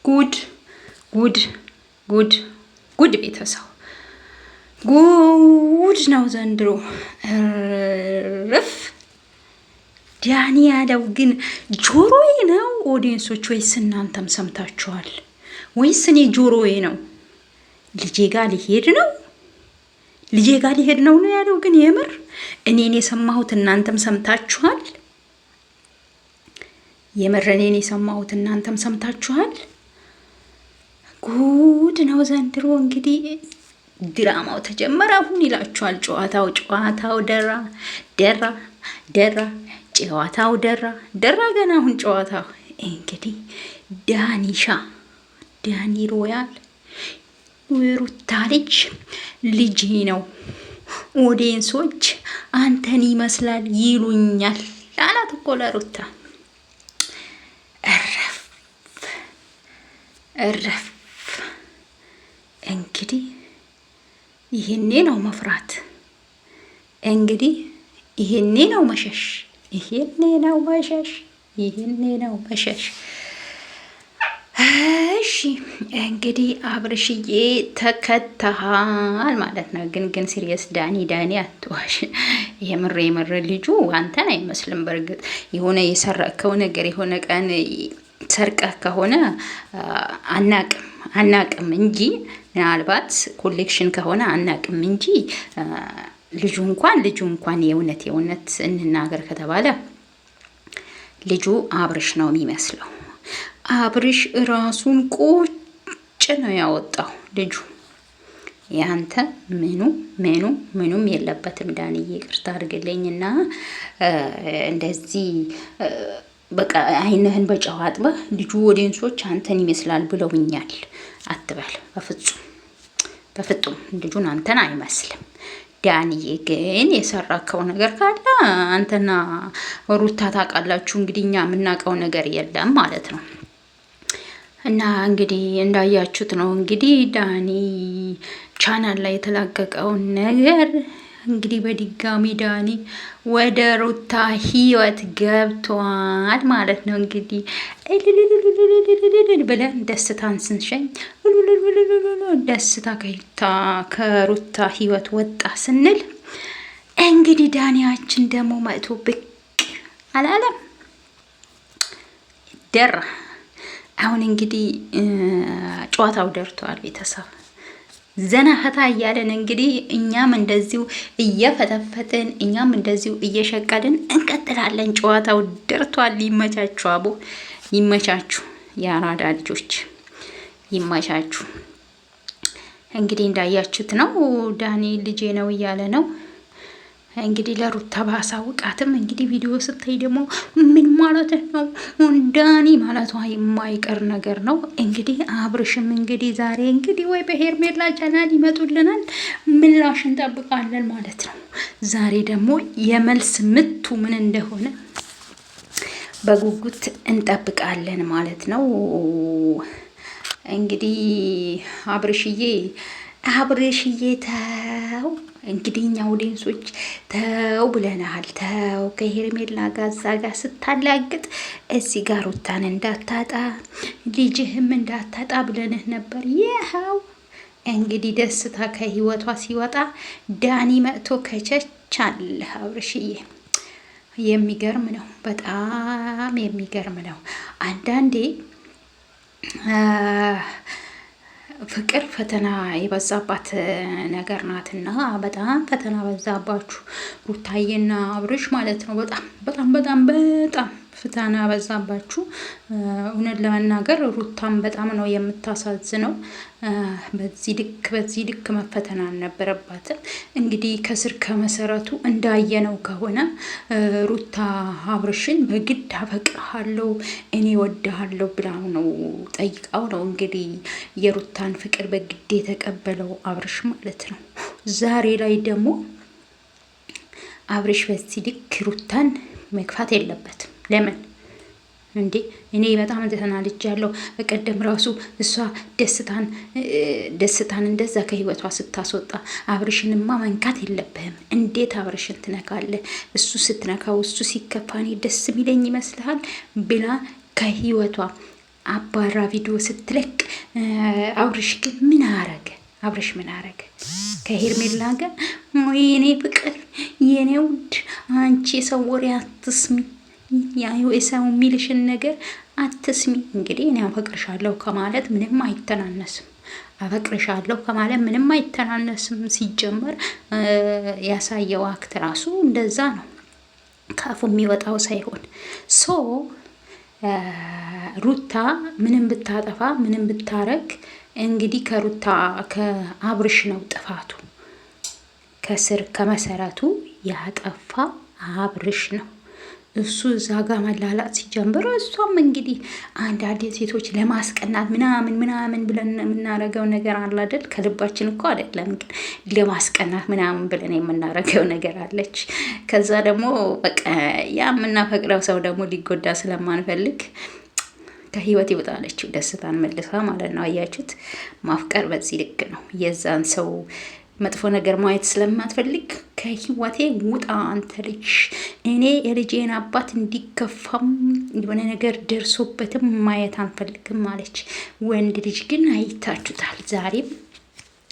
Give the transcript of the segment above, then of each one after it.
ጉድ ጉድ ጉድ ጉድ ቤተሰብ ጉድ ነው ዘንድሮ። እርፍ ዳኒ ያለው ግን ጆሮዬ ነው ኦዲየንሶች፣ ወይስ እናንተም ሰምታችኋል? ወይስ እኔ ጆሮዬ ነው? ልጄ ጋር ሊሄድ ነው ነው ያለው። ግን የምር እኔን የሰማሁት እናንተም ሰምታችኋል? የምር እኔን የሰማሁት እናንተም ሰምታችኋል? ጉድ ነው ዘንድሮ። እንግዲህ ድራማው ተጀመረ አሁን ይላችኋል። ጨዋታው ደራ ጨዋታው ደራ ገና አሁን ጨዋታው እንግዲህ ዳኒ ሮያል ሩታ ልጄ ነው፣ ኦዲየንሶች አንተን ይመስላል ይሉኛል አላት እኮ ለሩታ። እረፍ እንግዲህ ይሄኔ ነው መፍራት፣ እንግዲህ ይሄኔ ነው መሸሽ፣ ይሄኔ ነው መሸሽ። እሺ እንግዲህ አብርሽዬ ተከተሃል ማለት ነው። ግን ሲሪየስ ዳኒ አትዋሽ። የምር ልጁ አንተን አይመስልም። በእርግጥ የሆነ የሰረከው ነገር የሆነ ቀን ሰርቀህ ከሆነ አናቅም እንጂ ምናልባት ኮሌክሽን ከሆነ አናቅም እንጂ ልጁ እንኳን የእውነት እንናገር ከተባለ ልጁ አብርሽ ነው የሚመስለው። አብርሽ ራሱን ቁጭ ነው ያወጣው ልጁ። ያንተ ምኑም የለበትም ዳንዬ፣ ይቅርታ አድርግልኝና እንደዚህ በቃ አይንህን በጨው አጥበህ ልጁ ኦዲየንሶች አንተን ይመስላል ብለውኛል አትበል። በፍጹም ልጁን አንተን አይመስልም። ዳንዬ ግን የሰራከው ነገር ካለ አንተና ሩታ ታውቃላችሁ። እንግዲህ እኛ የምናውቀው ነገር የለም ማለት ነው። እና እንግዲህ እንዳያችሁት ነው እንግዲህ ዳኒ ቻናል ላይ የተላቀቀውን ነገር እንግዲህ በድጋሚ ዳኒ ወደ ሩታ ህይወት ገብቷል ማለት ነው። እንግዲህ ብለን ደስታን ስንሸኝ ደስታ ከሩታ ህይወት ወጣ ስንል እንግዲህ ዳኒያችን ደግሞ መጥቶ ብቅ አላለም ደራ። አሁን እንግዲህ ጨዋታው ደርቷል ቤተሰብ ዘና ፈታ እያለን እንግዲህ እኛም እንደዚሁ እየፈተፈትን እኛም እንደዚሁ እየሸቀድን እንቀጥላለን። ጨዋታው ደርቷል። ይመቻችሁ፣ አቦ ይመቻችሁ፣ የአራዳ ልጆች ይመቻችሁ። እንግዲህ እንዳያችሁት ነው ዳኒ ልጄ ነው እያለ ነው። እንግዲህ ለሩታ ባሳውቃትም እንግዲህ ቪዲዮ ስታይ ደግሞ ምን ማለት ነው ዳኒ ማለቷ የማይቀር ነገር ነው። እንግዲህ አብርሽም እንግዲህ ዛሬ እንግዲህ ወይ በሄርሜላ ቻናል ይመጡልናል፣ ምላሽ እንጠብቃለን ማለት ነው። ዛሬ ደግሞ የመልስ ምቱ ምን እንደሆነ በጉጉት እንጠብቃለን ማለት ነው። እንግዲህ አብርሽዬ ተው እንግዲህ እኛ ኦዲየንሶች ተው ብለናል። ተው ከሄርሜላ ጋዛ ጋር ስታላግጥ እዚህ ጋር ሩታን እንዳታጣ ልጅህም እንዳታጣ ብለንህ ነበር። ይኸው እንግዲህ ደስታ ከህይወቷ ሲወጣ ዳኒ መጥቶ ከቸቻለ። አብርሽዬ የሚገርም ነው፣ በጣም የሚገርም ነው። አንዳንዴ ፍቅር ፈተና የበዛባት ነገር ናትና በጣም ፈተና በዛባችሁ ሩታዬና አብርሽ ማለት ነው። በጣም ፈተና በዛባችሁ። እውነት ለመናገር ሩታም በጣም ነው የምታሳዝነው። በዚህ ልክ መፈተና አልነበረባትም። እንግዲህ ከስር ከመሰረቱ እንዳየነው ከሆነ ሩታ አብርሽን በግድ አፈቅርሃለሁ እኔ ወድሃለሁ ብላው ነው ጠይቃው ነው እንግዲህ የሩታን ፍቅር በግድ የተቀበለው አብርሽ ማለት ነው። ዛሬ ላይ ደግሞ አብርሽ በዚህ ልክ ሩታን መግፋት የለበትም። ለምን እንዴ? እኔ በጣም ተናድጃለሁ። በቀደም ራሱ እሷ ደስታን እንደዛ ከህይወቷ ስታስወጣ አብርሽንማ መንካት የለብህም። እንዴት አብርሽን ትነካለህ? እሱ ስትነካው እሱ ሲከፋ እኔ ደስ የሚለኝ ይመስልሃል? ብላ ከህይወቷ አባራ ቪዲዮ ስትለቅ አብርሽ ግን ምን አረገ? አብርሽ ምን አረገ? ከሄርሜላ ጋር የኔ ፍቅር የኔ ውድ አንቺ የሰው ወሬ አትስሚ፣ የሰው የሚልሽን ነገር አትስሚ። እንግዲህ እኔ አፈቅርሻለሁ ከማለት ምንም አይተናነስም። አፈቅርሻለሁ ከማለት ምንም አይተናነስም። ሲጀመር ያሳየው አክት ራሱ እንደዛ ነው፣ ካፉ የሚወጣው ሳይሆን ሶ ሩታ ምንም ብታጠፋ ምንም ብታረግ እንግዲህ ከአብርሽ ነው ጥፋቱ። ከስር ከመሰረቱ ያጠፋ አብርሽ ነው። እሱ እዛ ጋር መላላት ሲጀምር እሷም እንግዲህ አንዳንድ ሴቶች ለማስቀናት ምናምን ብለን የምናረገው ነገር አለ አይደል? ከልባችን እኮ አይደለም፣ ግን ለማስቀናት ምናምን ብለን የምናረገው ነገር አለች። ከዛ ደግሞ በቃ ያ የምናፈቅረው ሰው ደግሞ ሊጎዳ ስለማንፈልግ ከህይወት ይወጣለችው ደስታን መልሳ ማለት ነው። አያችሁት? ማፍቀር በዚህ ልክ ነው። የዛን ሰው መጥፎ ነገር ማየት ስለማትፈልግ ከህይወቴ ውጣ አንተ ልጅ፣ እኔ የልጄን አባት እንዲከፋም የሆነ ነገር ደርሶበትም ማየት አንፈልግም ማለች። ወንድ ልጅ ግን አይታችሁታል። ዛሬም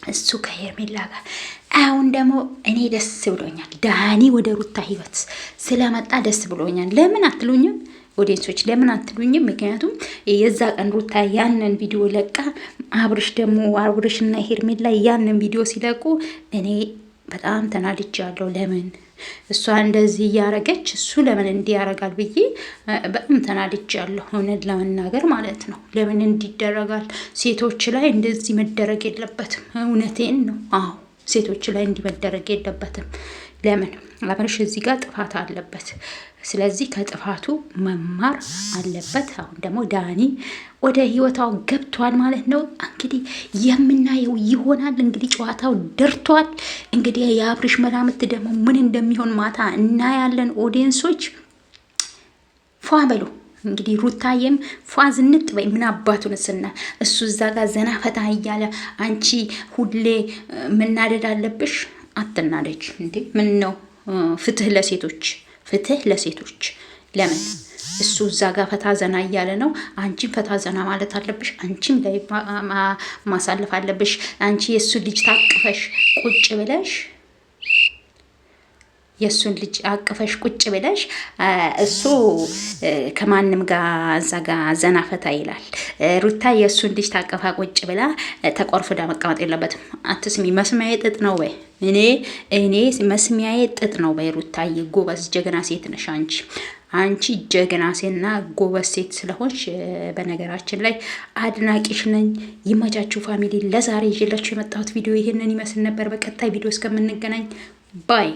እሱ ከሄርሜላ ጋር። አሁን ደግሞ እኔ ደስ ብሎኛል። ዳኒ ወደ ሩታ ህይወት ስለመጣ ደስ ብሎኛል። ለምን አትሉኝም? ኦዲየንሶች ለምን አትሉኝም? ምክንያቱም የዛ ቀን ሩታ ያንን ቪዲዮ ለቃ አብርሽና ሄርሜላ ያንን ቪዲዮ ሲለቁ እኔ በጣም ተናድጃለሁ። ለምን እሷ እንደዚህ እያረገች እሱ ለምን እንዲህ ያረጋል ብዬ በጣም ተናድጃለሁ። እውነት ለመናገር ማለት ነው። ለምን እንዲደረጋል? ሴቶች ላይ እንደዚህ መደረግ የለበትም። እውነቴን ነው። አዎ ሴቶች ላይ እንዲህ መደረግ የለበትም። ለምን አብርሽ እዚህ ጋር ጥፋት አለበት። ስለዚህ ከጥፋቱ መማር አለበት። አሁን ደግሞ ዳኒ ወደ ህይወታው ገብቷል ማለት ነው። እንግዲህ የምናየው ይሆናል። እንግዲህ ጨዋታው ደርቷል። እንግዲህ የአብርሽ መላምት ደግሞ ምን እንደሚሆን ማታ እናያለን። ኦዲየንሶች ፏ በሉ። እንግዲህ ሩታዬም ፏ ዝንጥ ወይ ምን አባቱን ስና እሱ እዛ ጋር ዘና ፈታ እያለ አንቺ ሁሌ መናደድ አለብሽ። አትናደጅ እንዴ! ምን ነው? ፍትህ ለሴቶች፣ ፍትህ ለሴቶች። ለምን እሱ እዛ ጋር ፈታ ዘና እያለ ነው፣ አንቺም ፈታ ዘና ማለት አለብሽ። አንቺም ላይ ማሳለፍ አለብሽ። አንቺ የእሱን ልጅ ታቅፈሽ ቁጭ ብለሽ የእሱን ልጅ አቅፈሽ ቁጭ ብለሽ እሱ ከማንም ጋር እዛ ጋር ዘና ፈታ ይላል። ሩታ የእሱን ልጅ ታቀፋ ቁጭ ብላ ተቆርፍዳ መቀመጥ የለበትም። አትስሚ። መስሚያዬ ጥጥ ነው በይ። እኔ መስሚያዬ ጥጥ ነው በይ። ሩታዬ ጎበዝ ጀግና ሴት ነሽ አንቺ ጀግና ሴትና ጎበዝ ሴት ስለሆንሽ በነገራችን ላይ አድናቂሽ ነኝ። ይመቻችሁ ፋሚሊ። ለዛሬ ይዤላችሁ የመጣሁት ቪዲዮ ይሄንን ይመስል ነበር። በቀጣይ ቪዲዮ እስከምንገናኝ ባይ